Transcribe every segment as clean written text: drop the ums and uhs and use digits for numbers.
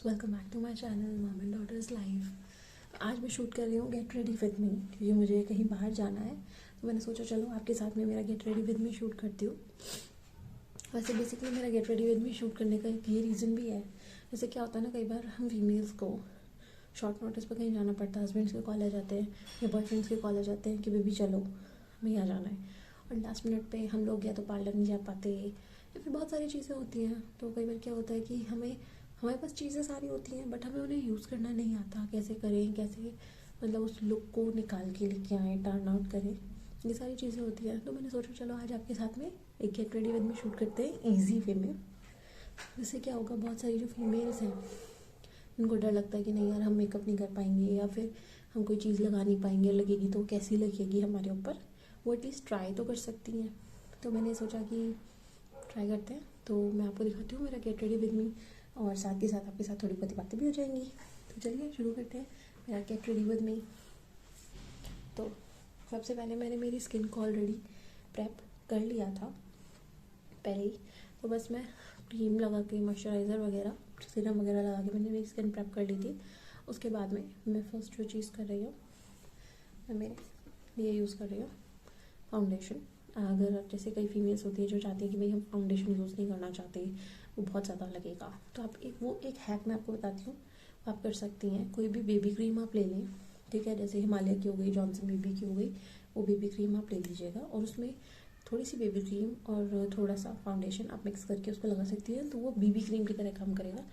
Guys, welcome back to my channel mom and daughters life. आज मैं shoot कर रही हूँ गेट रेडी विद मी क्योंकि मुझे कहीं बाहर जाना है। तो मैंने सोचा चलो आपके साथ में मेरा get ready with me shoot करती हूँ। वैसे बेसिकली मेरा get ready with me shoot करने का एक ये रीज़न भी है। जैसे क्या होता है ना, कई बार हम फीमेल्स को शॉर्ट नोटिस पर कहीं जाना पड़ता है। हस्बैंड्स के कॉल आ जाते हैं या बॉयफ्रेंड्स के कॉल आ जाते हैं कि बेबी चलो हमें यहाँ जाना है, और लास्ट मिनट पे हम लोग या तो पार्लर नहीं जा पाते या फिर बहुत सारी चीज़ें होती हैं। तो कई बार क्या होता है कि हमारे पास चीज़ें सारी होती हैं बट हमें उन्हें यूज़ करना नहीं आता। कैसे करें, कैसे मतलब उस लुक को निकाल के लेके आएँ, टर्न आउट करें, ये सारी चीज़ें होती हैं। तो मैंने सोचा चलो आज आपके साथ में एक get ready with me shoot करते हैं ईजी वे में। जिससे क्या होगा, बहुत सारी जो फीमेल्स हैं उनको डर लगता है कि नहीं यार हम मेकअप नहीं कर पाएंगे या फिर हम कोई चीज़ लगा नहीं पाएंगे, लगेगी तो कैसी लगेगी हमारे ऊपर, वो एटलीस्ट ट्राई तो कर सकती हैं। तो मैंने सोचा कि ट्राई करते हैं। तो मैं आपको दिखाती हूँ मेरा गेट रेडी विद मी, और साथ के साथ आपके साथ थोड़ी बहुत बातें भी हो जाएंगी। तो चलिए शुरू करते हैं मेरा गेट रेडी विद मी। तो सबसे पहले मैंने मेरी स्किन को ऑलरेडी प्रेप कर लिया था पहले ही। तो बस मैं क्रीम लगा के, मॉइस्चराइज़र वगैरह, सीरम वगैरह लगा के मैंने मेरी स्किन प्रेप कर ली थी। उसके बाद में मैं फर्स्ट जो चीज़ कर रही हूँ, मैं मेरे लिए यूज़ कर रही हूँ फाउंडेशन। अगर आप जैसे कई फीमेल्स होती है जो चाहती है कि भाई हम फाउंडेशन यूज़ नहीं करना चाहते, वो बहुत ज़्यादा लगेगा, तो आप एक हैक मैं आपको बताती हूँ, आप कर सकती हैं। कोई भी बेबी क्रीम आप ले लें, ठीक है, जैसे हिमालय की हो गई, जॉनसन बेबी की हो गई, वो बेबी क्रीम आप ले लीजिएगा और उसमें थोड़ी सी बेबी क्रीम और थोड़ा सा फाउंडेशन आप मिक्स करके उसको लगा सकती हैं। तो वो बेबी क्रीम की तरह काम करेगा,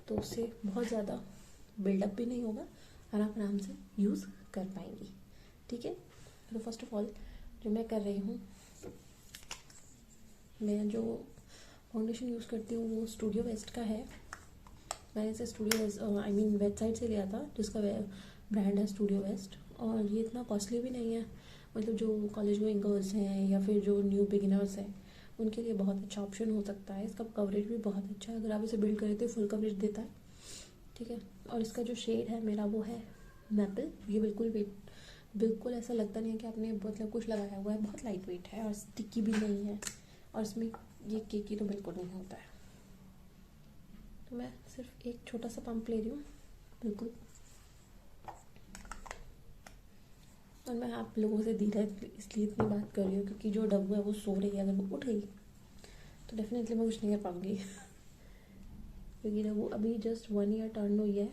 तो उससे बहुत ज़्यादा बिल्डअप भी नहीं होगा और आप आराम से यूज़ कर पाएंगी। ठीक है, तो फर्स्ट ऑफ ऑल जो मैं कर रही हूँ, मैं जो फाउंडेशन यूज़ करती हूँ वो स्टूडियो वेस्ट का है। मैंने इसे स्टूडियो वेस्ट वेबसाइट से लिया था, जिसका ब्रांड है स्टूडियो वेस्ट, और ये इतना कॉस्टली भी नहीं है। मतलब जो कॉलेज गोइंग गर्ल्स हैं या फिर जो न्यू बिगिनर्स हैं उनके लिए बहुत अच्छा ऑप्शन हो सकता है। इसका कवरेज भी बहुत अच्छा है, अगर आप इसे बिल्ड करें तो फुल कवरेज देता है। ठीक है, और इसका जो शेड है मेरा वो है मैपल। ये बिल्कुल ऐसा लगता नहीं है कि आपने मतलब कुछ लगाया हुआ है, बहुत लाइट वेट है और स्टिकी भी नहीं है, और इसमें ये केकी तो बिल्कुल नहीं होता है। तो मैं सिर्फ एक छोटा सा पंप ले रही हूँ बिल्कुल, और मैं आप लोगों से धीरे इसलिए इतनी बात कर रही हूँ क्योंकि जो डब्बू है वो सो रही है। अगर वो उठ गई तो डेफिनेटली मैं कुछ नहीं कर पाऊँगी क्योंकि डब्बू अभी जस्ट 1 ईयर टर्न हुई है,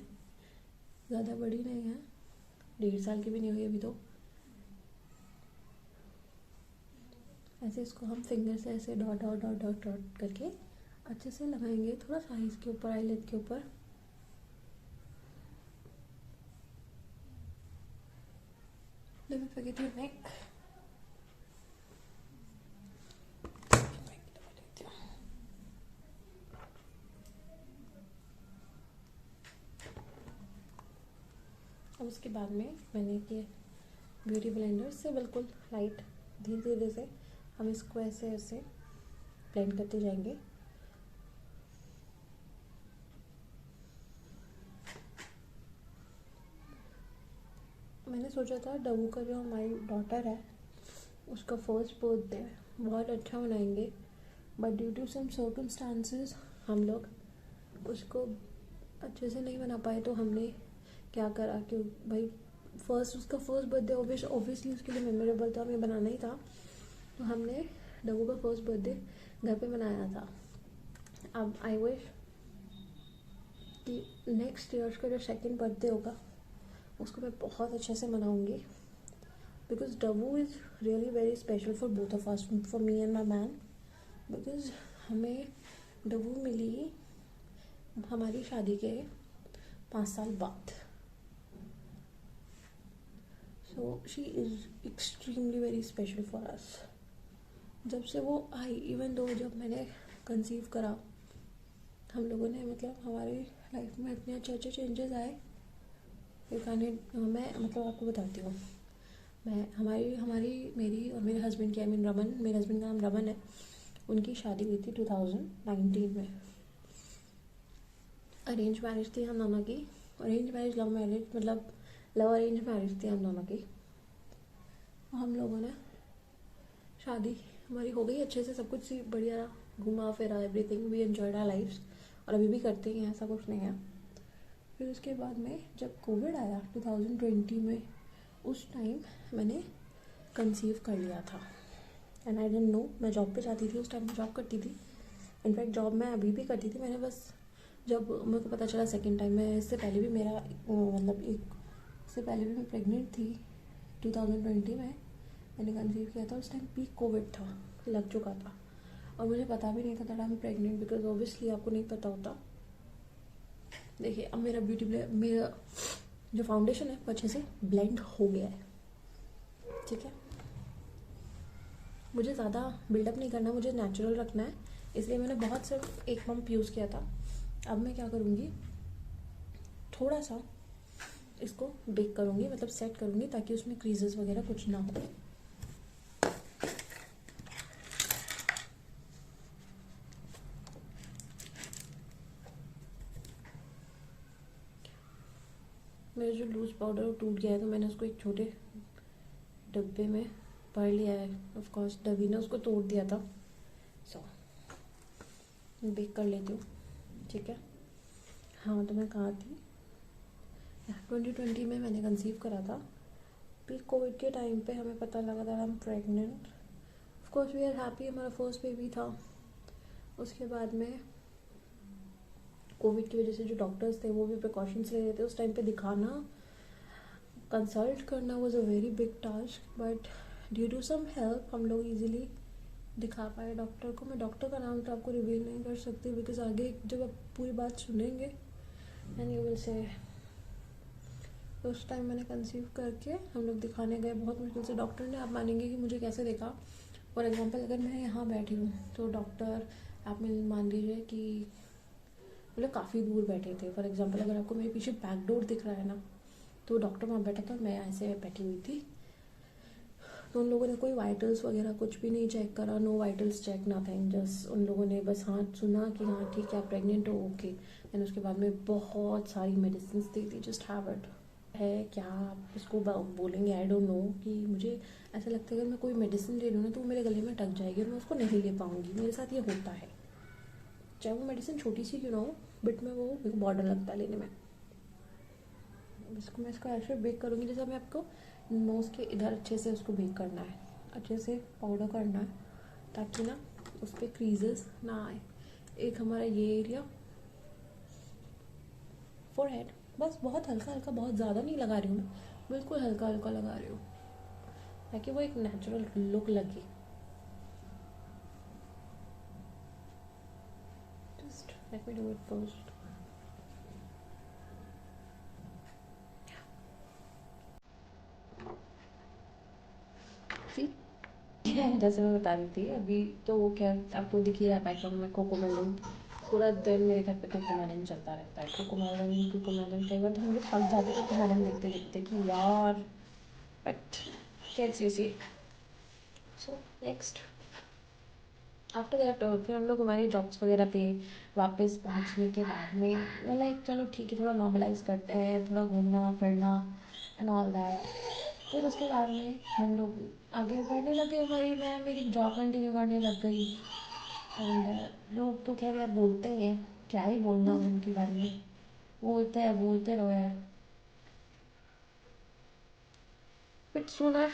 ज़्यादा बड़ी नहीं है, 1.5 साल की भी नहीं हुई अभी। तो ऐसे इसको हम फिंगर से ऐसे dot dot dot dot dot करके अच्छे से लगाएंगे, थोड़ा सा इसके ऊपर, आईलेट के ऊपर। Never forget your neck. अब उसके बाद में मैंने ये ब्यूटी ब्लेंडर से बिल्कुल लाइट धीरे धीरे से हम इसको ऐसे ऐसे ब्लेंड करते जाएंगे। मैंने सोचा था डब्बू का जो हमारी डॉटर है उसका फर्स्ट बर्थडे बहुत अच्छा मनाएंगे, but due to some circumstances हम लोग उसको अच्छे से नहीं मना पाए। तो हमने क्या करा कि भाई उसका फर्स्ट बर्थडे ऑब्वियसली उसके लिए मेमोरेबल तो हमें बनाना ही था। तो हमने डब्बू का फर्स्ट बर्थडे घर पे मनाया था। अब आई विश कि नेक्स्ट ईयर का जो सेकंड बर्थडे होगा उसको मैं बहुत अच्छे से मनाऊंगी, because Dabboo is really very special for both of us, for me and my man. Because हमें डब्बू मिली हमारी शादी के 5 साल बाद। So she is extremely very special for us. जब से वो आई, इवन दो जब मैंने कंसीव करा, हम लोगों ने मतलब हमारी लाइफ में इतने अच्छे अच्छे चेंजेस आए। मैं मतलब आपको बताती हूँ, मेरी और मेरे हस्बैंड की, रमन, मेरे हस्बैंड का नाम रमन है, उनकी शादी हुई थी 2019 में। अरेंज मैरिज थी हम दोनों की, अरेंज मैरिज लव मैरिज, मतलब लव अरेंज मैरिज थी हम दोनों की। हम लोगों ने शादी हमारी हो गई अच्छे से, सब कुछ बढ़िया, घुमा फिरा, everything, we enjoyed our lifes, और अभी भी करते हैं, ऐसा कुछ नहीं है। फिर उसके बाद में जब कोविड आया 2020 में, उस टाइम मैंने कंसीव कर लिया था। एंड आई डेंट नो, मैं जॉब पे जाती थी उस टाइम, जॉब करती थी। इनफैक्ट जॉब मैं अभी भी करती थी। मैंने बस जब मेरे को पता चला सेकेंड टाइम, मैं इससे पहले भी मेरा मतलब एक इससे पहले भी मैं प्रेग्नेंट थी 2020 में, मैंने कंसीव किया था। उस टाइम पीक कोविड था, लग चुका था, और मुझे पता भी नहीं था that I am pregnant, because obviously आपको नहीं पता होता। देखिए अब मेरा जो फाउंडेशन है वो अच्छे से ब्लेंड हो गया है, ठीक है। मुझे ज़्यादा बिल्डअप नहीं करना, मुझे नेचुरल रखना है, इसलिए मैंने बहुत सिर्फ एक पंप यूज़ किया था। अब मैं क्या करूँगी, थोड़ा सा इसको बेक करूँगी, मतलब सेट करूँगी, ताकि उसमें क्रीजेस वगैरह कुछ ना हो। मेरा जो लूज पाउडर वो टूट गया है, तो मैंने उसको एक छोटे डब्बे में भर लिया है। ऑफ कोर्स डब्बी ने उसको तोड़ दिया था। सो बेक कर लेती हूँ, ठीक है। हाँ, तो मैं कहाँ थी, 2020 में मैंने कंसीव करा था। पीक कोविड के टाइम पे हमें पता लगा था I am pregnant. Of course we are happy, हमारा फर्स्ट बेबी था। उसके बाद में कोविड की वजह से जो डॉक्टर्स थे वो भी प्रिकॉशंस ले रहे थे। उस टाइम पे दिखाना, कंसल्ट करना was a very big task, but due to some help हम लोग इजीली दिखा पाए डॉक्टर को। मैं डॉक्टर का नाम तो आपको रिवील नहीं कर सकती, बिकॉज आगे जब आप पूरी बात सुनेंगे एंड यू विल से। उस टाइम मैंने कंसीव करके हम लोग दिखाने गए, बहुत मुश्किल से। डॉक्टर ने, आप मानेंगे कि मुझे कैसे देखा। फॉर एग्जांपल अगर मैं यहाँ बैठी हूँ तो डॉक्टर, आप मान लीजिए कि मतलब काफ़ी दूर बैठे थे। फॉर एग्जांपल अगर आपको मेरे पीछे बैक डोर दिख रहा है ना, तो डॉक्टर वहाँ बैठा था, मैं ऐसे बैठी हुई थी। तो उन लोगों ने कोई वाइटल्स वगैरह कुछ भी नहीं चेक करा, no vitals check, nothing. Just उन लोगों ने बस हाँ सुना कि हाँ ठीक है आप प्रेग्नेंट हो, ओके। एंड उसके बाद में बहुत सारी मेडिसिन दी थी, जस्ट हैव इट। है क्या आप इसको बोलेंगे, आई डोंट नो, कि मुझे ऐसा लगता है अगर मैं कोई मेडिसिन ले लूँ ना तो वो मेरे गले में टक जाएगी और मैं उसको नहीं ले पाऊँगी। मेरे साथ ये होता है, चाहे वो मेडिसिन छोटी सी क्यों ना हो, बट मैं वो मेरे को बॉर्डर लगता है लेने में। मैं इसको ऐसे बेक करूँगी, जैसे मैं आपको नोज़ के इधर अच्छे से उसको बेक करना है, अच्छे से पाउडर करना है, ताकि ना उस पर क्रीजेस ना आए। एक हमारा ये एरिया, फोरहेड, बस बहुत हल्का हल्का, बहुत ज़्यादा नहीं लगा रही हूँ मैं, बिल्कुल हल्का हल्का लगा रही हूँ, ताकि वो एक नेचुरल लुक लगे। Just let me do it first. जैसे मैं बता रही थी अभी, तो वो क्या आपको दिख ही रहा है बैकग्राउंड में, कोकोमेलन। पूरा दिन मेरे घर पे कोकोमेलन चलता रहता है, कोकोमेलन कोकोमेलन। कई बार तो हम लोग थक जाते हैं कोकोमेलन देखते देखते कि यार, but cats you see. So next after that फिर हम लोग हमारी जॉब्स वगैरह पे वापस पहुंचने के बाद में लाइक चलो ठीक है, थोड़ा नॉर्मलाइज करते हैं, थोड़ा घूमना फिरना एंड ऑल दैट। फिर उसके बाद में हम लोग आगे बढ़ने लगे, मैं मेरी जॉब कंटिन्यू करने लग गई। एंड लोग तो खैर यार बोलते हैं, क्या ही बोलना उनके बारे में, बोलते रहो यार। बट सुनर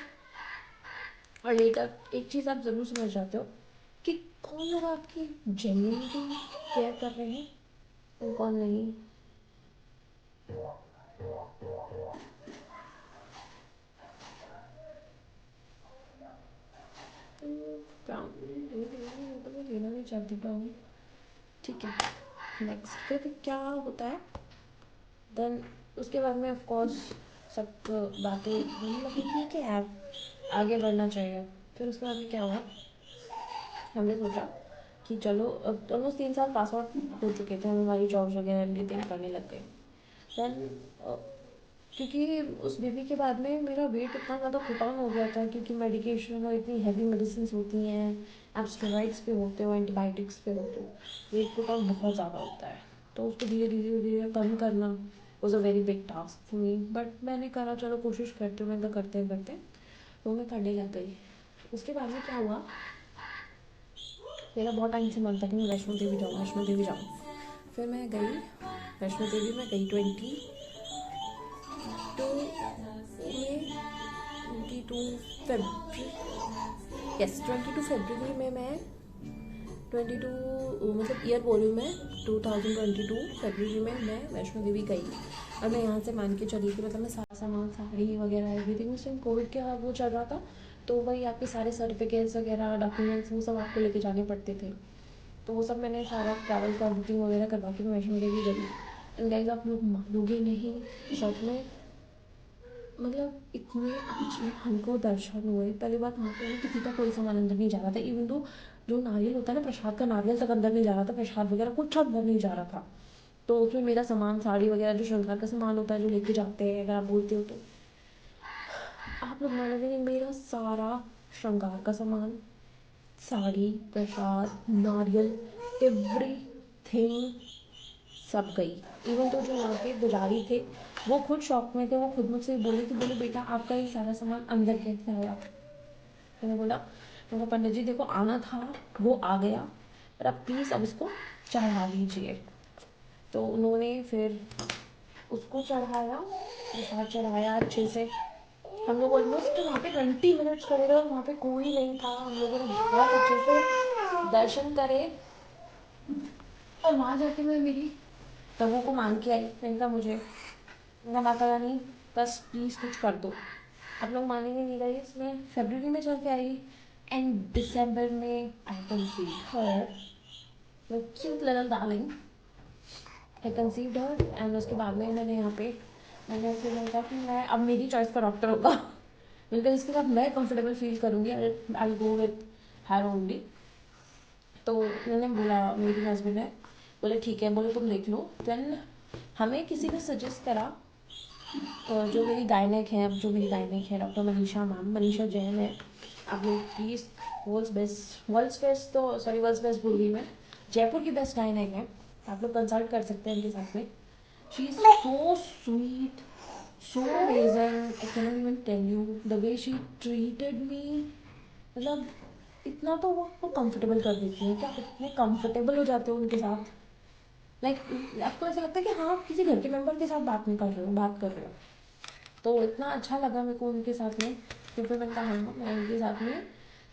और लेटर एक चीज़ आप ज़रूर समझ जाते हो कि कौन लोग आपकी जेन्युइनली केयर कर रहे हैं और कौन नहीं। तो मैं लेना नहीं चाहती ब्राउन, ठीक है। नेक्स्ट फिर क्या होता है देन, उसके बाद में ऑफ कोर्स सब बातें होने लगेंगी कि यार आगे बढ़ना चाहिए। फिर उसके बाद में क्या हुआ, हमने सोचा कि चलो अब ऑलमोस्ट 3 साल पास आउट हो चुके थे, हम हमारी जॉब्स वगैरह एवरीथिंग करने लग गए। देन क्योंकि उस बेबी के बाद में मेरा वेट इतना ज़्यादा पुट ऑन हो गया था, क्योंकि मेडिकेशन और इतनी हैवी मेडिसिन होती हैं, आप स्टेरॉइड्स पे होते हो, एंटीबायोटिक्स पे होते हो, वेट पुट ऑन बहुत ज़्यादा होता है। तो उसको धीरे धीरे धीरे कम करना was a very big task for me, but मैंने करा, चलो कोशिश करते हुए करते करते तो मैं करने लग गई। उसके बाद में क्या हुआ, मेरा बहुत टाइम से मन था कि मैं वैष्णो देवी जाऊँ, वैष्णो देवी जाऊँ। फिर मैं गई वैष्णो देवी मैं गई 22 फरवरी में मैं 22 मतलब ईयर बोल रही हूँ मैं 2022 फरवरी में मैं वैष्णो देवी गई। और मैं यहाँ से मान के चली कि मतलब मैं सारा सामान, साड़ी वगैरह एवरीथिंग, उस टाइम कोविड का वो चल रहा था, तो वही आपके सारे सर्टिफिकेट्स वगैरह डॉक्यूमेंट्स वो सब आपको लेके जाने पड़ते थे। तो वो सब मैंने सारा ट्रैवल का बुकिंग वगैरह करवा के मैं वैष्णो देवी गई। एंड गाइस आप लोग मानोगे नहीं, सच में मतलब इतने अच्छे हमको दर्शन हुए। पहली बात वहाँ पे किसी का कोई सामान अंदर नहीं जा रहा था, इवन तो जो नारियल होता है ना प्रसाद का, नारियल तक अंदर नहीं जा रहा था, प्रसाद वगैरह कुछ अंदर नहीं जा रहा था। तो उसमें मेरा सामान, साड़ी वगैरह जो श्रृंगार का सामान होता है जो लेके जाते हैं अगर आप बोलते हो तो, आप लोग मानोगे नहीं, मेरा सारा श्रृंगार का सामान, साड़ी, प्रसाद, नारियल, एवरीथिंग सब गई। इवन तो जो यहाँ पे पुजारी थे वो खुद शॉक में थे, वो खुद मुझसे बोले बेटा आपका ये सारा सामान अंदर कैसे आया। मैंने बोला पंडित जी देखो आना था वो आ गया, पर आप प्लीज़ अब इसको चढ़ा दीजिए। तो उन्होंने फिर उसको चढ़ाया, प्रसाद चढ़ाया अच्छे से। हम लोग ऑलमोस्ट वहाँ पे 20 मिनट्स खड़े रहे और वहाँ पे कोई नहीं था। हम लोगों ने बहुत अच्छे से दर्शन करे और वहाँ जाके मैं मेरी तबू को मांग के आई। मैंने कहा मुझे माता रानी बस प्लीज़ कुछ कर दो। आप लोग मानेंगे नहीं गाइस, मैं फरवरी में चल के आई एंड दिसंबर में I conceived her, cute little darling, I conceived her. And उसके बाद में मैंने फिर बोला कि मैं अब मेरी चॉइस का डॉक्टर होगा। मैंने कहा इसके साथ मैं कंफर्टेबल फील करूँगी, आई गो विद हर ओनली। तो मैंने बोला, मेरी हस्बैंड है बोले ठीक है, बोले तुम देख लो। देन हमें किसी ने सजेस्ट करा, जो मेरी गायनेक है डॉक्टर मनीषा मैम, मनीषा जैन है। आप लोग प्लीज़ वर्ल्ड्स बेस्ट बोल गई मैं, जयपुर की बेस्ट गायनेक है, आप लोग कंसल्ट कर सकते हैं इनके साथ में। She is so sweet, so amazing, I can not even tell you the way she treated me. मतलब इतना तो वो कंफर्टेबल कर देती है कि आप इतने कंफर्टेबल हो जाते हो उनके साथ। आपको ऐसा लगता है कि हाँ आप किसी घर के मेंबर के साथ बात कर रहे हो। तो इतना अच्छा लगा मेरे को उनके साथ में, तो फिर मैंने कहा हाँ मैं उनके साथ में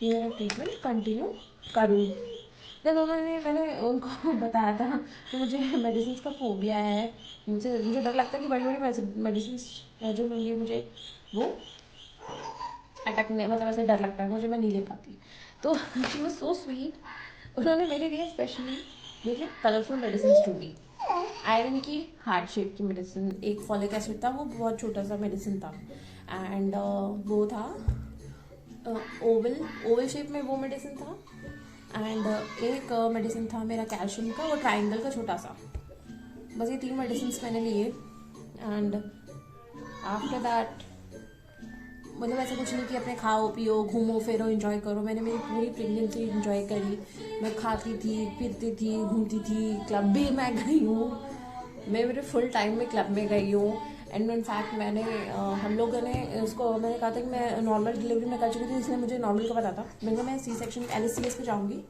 ये ट्रीटमेंट कंटिन्यू करूँ। जब मैंने उनको बताया था कि मुझे मेडिसिन का फोबिया है, मुझे डर लगता है कि बड़ी बड़ी मेडिसिन जो मिली मुझे वो अटकने, मतलब ऐसे डर लगता है मुझे, मैं नहीं ले पाती। तो शी वाज सो स्वीट, उन्होंने मेरे लिए स्पेशली मुझे कलरफुल मेडिसिन ढूंढी। आयरन की हार्ट शेप की मेडिसिन, एक फॉलिक एसिड था, वो बहुत छोटा सा मेडिसिन था। एंड वो था ओवल शेप में वो मेडिसिन था। एंड एक मेडिसिन था मेरा कैल्शियम का, वो ट्राइंगल का छोटा सा। बस ये 3 मेडिसिन मैंने लिए। एंड आफ्टर दैट मतलब ऐसा कुछ नहीं कि अपने खाओ पियो घूमो फिरो एंजॉय करो। मैंने मेरी पूरी प्रेगनेंसी एंजॉय करी। मैं खाती थी, पीती थी, घूमती थी, क्लब भी मैं गई हूँ, मैं मेरे फुल टाइम में क्लब में गई हूँ। एंड इनफैक्ट मैंने हम लोगों ने मैंने कहा था कि मैं नॉर्मल डिलीवरी में कर चुकी थी, इसलिए मुझे नॉर्मल का पता था। मैंने कहा मैं सी सेक्शन LHCS पे जाऊँगी,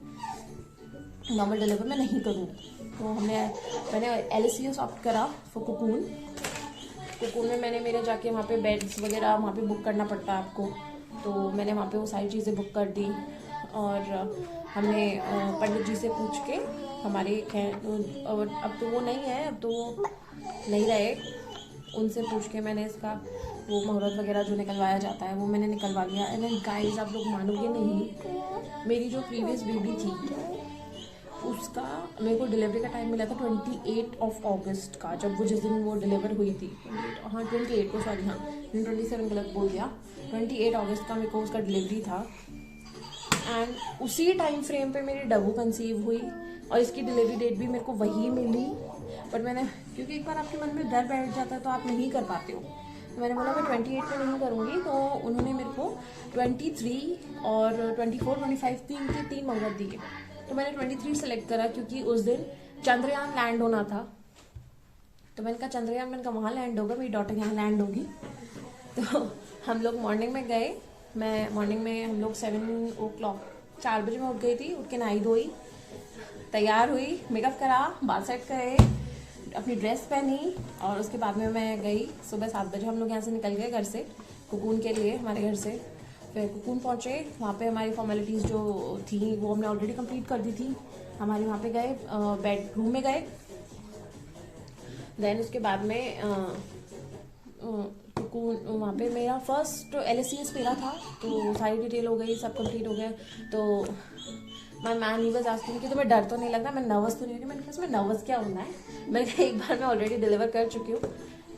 नॉर्मल डिलीवरी में नहीं करूँगी। तो मैंने LHCS ऑप्ट करा फॉर कुकून में। मैंने मेरे जाके वहाँ पे बेड्स वगैरह वहाँ पे बुक करना पड़ता है आपको, तो मैंने वहाँ पे वो सारी चीज़ें बुक कर दी। और हमने पंडित जी से पूछ के हमारे अब तो वो नहीं है, अब तो वो नहीं रहे, उनसे पूछ के मैंने इसका वो मुहूर्त वगैरह जो निकलवाया जाता है वो मैंने निकलवा लिया। एंड गाइस आप लोग मानोगे नहीं, मेरी जो प्रीवियस बेबी थी उसका मेरे को डिलीवरी का टाइम मिला था 28 ऑफ अगस्त का, जब वो जिस दिन वो डिलीवर हुई थी। 28 को, सॉरी हाँ 27 गलत बोल दिया, 28 अगस्त का मेरे को उसका डिलीवरी था। एंड उसी टाइम फ्रेम पे मेरी डब्बू कंसीव हुई और इसकी डिलीवरी डेट भी मेरे को वही मिली। पर मैंने, क्योंकि एक बार आपके मन में डर बैठ जाता है तो आप नहीं कर पाते हो, तो मैंने बोला मैं 28 पे नहीं करूँगी। तो उन्होंने मेरे को 23 और 24, 25 तीन मुहूर्त दिए। तो मैंने 23 सेलेक्ट करा क्योंकि उस दिन चंद्रयान लैंड होना था। तो मैंने कहा चंद्रयान, मैंने कहा वहाँ लैंड होगा, मेरी डॉटर यहाँ लैंड होगी। तो हम लोग मॉर्निंग में गए। मॉर्निंग में हम लोग 7 o'clock 4 बजे में उठ गई थी। उठ के नहाई धोई, तैयार हुई, मेकअप करा, बाल सेट करे, अपनी ड्रेस पहनी और उसके बाद में मैं गई। सुबह 7 बजे हम लोग यहाँ से निकल गए घर से कुकून के लिए, हमारे घर से। फिर कुकून पहुँचे, वहाँ पे हमारी फॉर्मेलिटीज़ जो थी वो हमने ऑलरेडी कंप्लीट कर दी थी। हमारी वहाँ पे गए, बेडरूम में गए। देन उसके बाद में कुकून, वहाँ पे मेरा फर्स्ट LSCS मेरा था, तो सारी डिटेल हो गई, सब कंप्लीट हो गया। तो my man he was asking कि तुम्हें डर तो नहीं लग रहा, मैं नर्वस तो नहीं हो रही। मैंने कहा इसमें नर्वस क्या होना है, मैंने कहा एक बार मैं ऑलरेडी डिलीवर कर चुकी हूँ।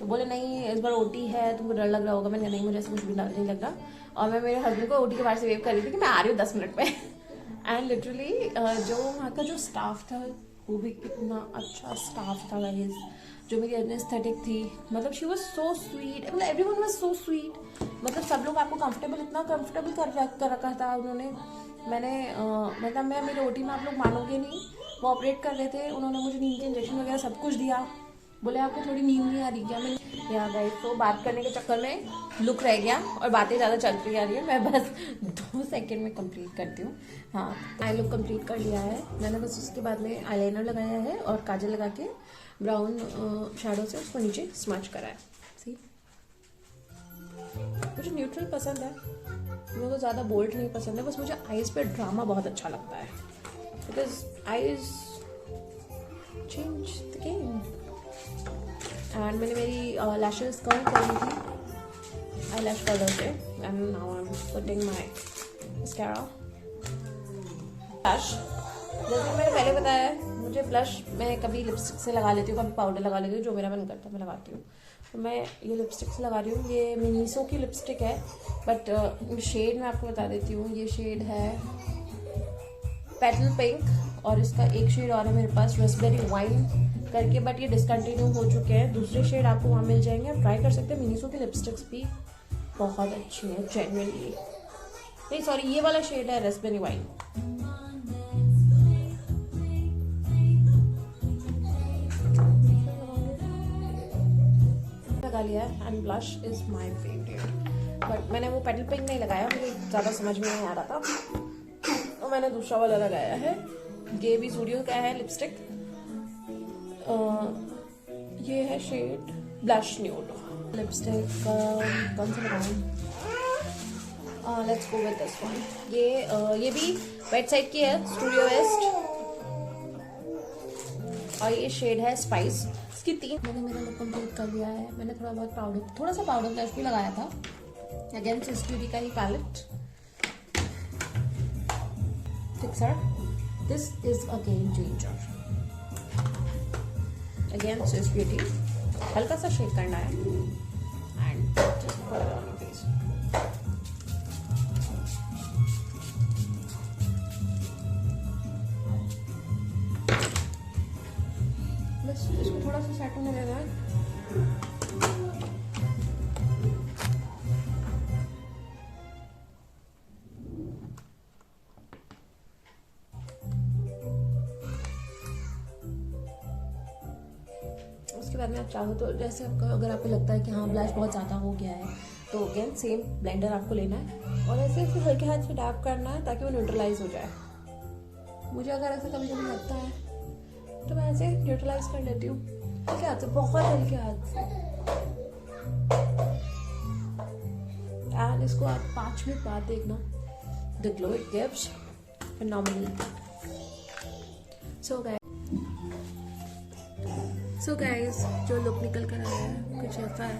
तो बोले नहीं इस बार OT है, तुमको डर लग रहा होगा। मैंने कहा नहीं, मुझे ऐसा कुछ भी डर नहीं लग रहा। और मैं मेरे हस्बैंड को OT के बाहर से वेव कर रही थी कि मैं आ रही हूँ 10 मिनट में। एंड लिटरली जो वहाँ का जो स्टाफ था वो भी इतना अच्छा स्टाफ था गाइस। जो मेरी एनेस्थेटिक थी, मतलब शी वॉज सो स्वीट, मतलब एवरीवन वाज सो स्वीट। मतलब सब लोग आपको कंफर्टेबल, इतना कंफर्टेबल कर रखा था उन्होंने। मतलब मैं मेरे OT में, आप लोग मानोगे नहीं, वो ऑपरेट कर रहे थे, उन्होंने मुझे नींद के इंजेक्शन वगैरह सब कुछ दिया। बोले आपको थोड़ी नींद नहीं आ रही क्या? मैंने यहाँ गई तो बात करने के चक्कर में लुक रह गया और बातें ज़्यादा चलती आ रही है। मैं बस 2 सेकेंड में कंप्लीट करती हूँ। हाँ, आई लुक कंप्लीट कर लिया है मैंने। बस उसके बाद में आईलाइनर लगाया है और काजल लगा के ब्राउन शैडो से उसको नीचे स्मच करा है। सी, मुझे न्यूट्रल पसंद है, मुझे तो ज़्यादा बोल्ड नहीं पसंद है। बस मुझे आईज पे ड्रामा बहुत अच्छा लगता है, because eyes change the game. And मैंने मेरी लैशेस कर्ल कर ली थी आई लैश कलर से। And now I am putting my mascara. Blush, जैसे मैंने पहले बताया है, मुझे ब्लश मैं कभी लिपस्टिक से लगा लेती हूँ, कभी पाउडर लगा लेती हूँ, जो मेरा मन करता है मैं लगाती हूँ। तो मैं ये लिपस्टिक से लगा रही हूँ। ये मिनीसो की लिपस्टिक है, बट शेड मैं आपको बता देती हूँ। ये शेड है पेटल पिंक और इसका एक शेड और है मेरे पास रेस्पबेरी वाइन करके, बट ये डिसकंटिन्यू हो चुके हैं। दूसरे शेड आपको वहाँ मिल जाएंगे, आप ट्राई कर सकते हैं। मिनीसो की लिपस्टिक्स भी बहुत अच्छी है जेन्युइनली। नहीं सॉरी, ये वाला शेड है रेस्पबेरी वाइन। लगा लिया है and blush is my favourite, but मैंने वो पेटल पिंक नहीं लगाया, मुझे ज़्यादा समझ में नहीं आ रहा था, तो मैंने दूसरा वाला लगाया है। ये भी ज़ूडियो का है लिपस्टिक। ये है शेड ब्लश न्यूड लिपस्टिक। कौन सा लगाऊं? Let's go with this one. ये भी वेट साइड की है, स्टूडियो वेस्ट, और ये शेड है स्पाइस। इसकी 3 मैंने मेरा लुक कंप्लीट कर लिया है। मैंने थोड़ा सा पाउडर ब्लश भी लगाया था, अगेन स्विस ब्यूटी का ही palette fixer. This is a game changer. Again Swiss Beauty, हल्का सा शेक करना है and just put it on your face. बस इसको थोड़ा सा सेट होने देना है। उसके बाद में आप चाहो तो, जैसे अगर आपको लगता है कि हाँ ब्लश बहुत ज़्यादा हो गया है, तो अगेन सेम ब्लेंडर आपको लेना है और ऐसे फिर हल्के हाथ से डैप करना है ताकि वो न्यूट्रलाइज हो जाए। मुझे अगर ऐसा कभी कभी लगता है तो मैं ऐसे न्यूट्रलाइज कर लेती हूँ हल्के हाथ से, बहुत हल्के हाथ से। एंड इसको आप 5 मिनट बाद देखना, the glow it gives phenomenal। So guys जो लुक निकल कर आया है कुछ ऐसा है।